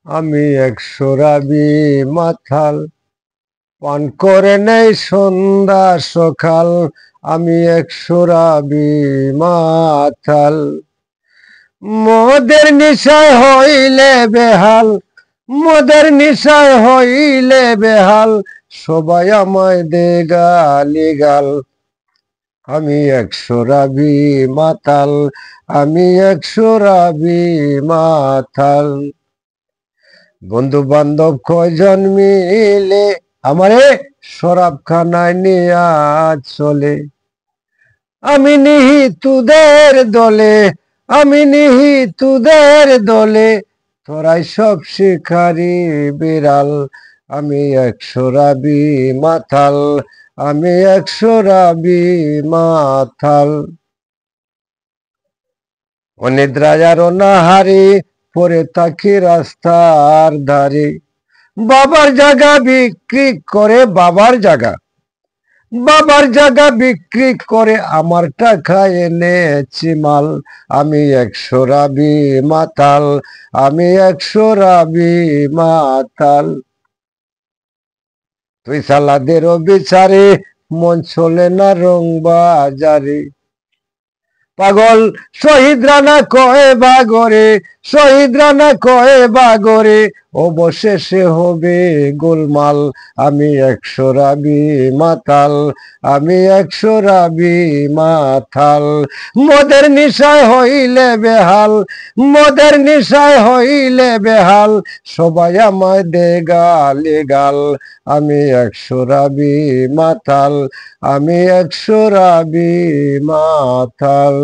আমি একশো রাবি মাথাল, পান করে নেই সন্ধ্যা সকাল। আমি একশো রাবি মাথাল, মদের নিশায় হইলে বেহাল, মদের নিশায় হইলে বেহাল, সবাই আমায় দে গালি গাল। আমি একশো রাবি মাতাল, আমি একশো রাবি মাতাল। বন্ধু বান্ধব কয়জন মিলে আমারে শরাবখানায় নিয়া চলে। আমি নিহি তুদের দলে, আমি নিহি তুদের দলে, তোরাই সব শিকারি বিড়াল। আমি একশো রাবি মাতাল, আমি একশো রাবি মাতাল। অনিদ্রায় আর অনাহারে পরে থাকি রাস্তার ধারে। বাবার জায়গা বিক্রি করে, বাবার জায়গা, বাবার জায়গা বিক্রি করে আমার টাকা এনেছি মাল। আমি একশো রাবি মাতাল, আমি একশো রাবি মাতাল। তুই সালাদেরও বিচারে মন চলে না রং বাজারে। পাগল শহীদ রানা কয়ে বাগরে, শহীদ রানা কয়ে বাগরে, অবশেষে হবে গোলমাল। আমি একশো রাবি মাতাল, আমি একশো রাবি মাতাল। মদের নিশায় হইলে বেহাল, মদের নিশায় হইলে বেহাল, সবাই আমায় দে গালি গাল। আমি একশো রাবি মাতাল, আমি একশো রাবি মাতাল।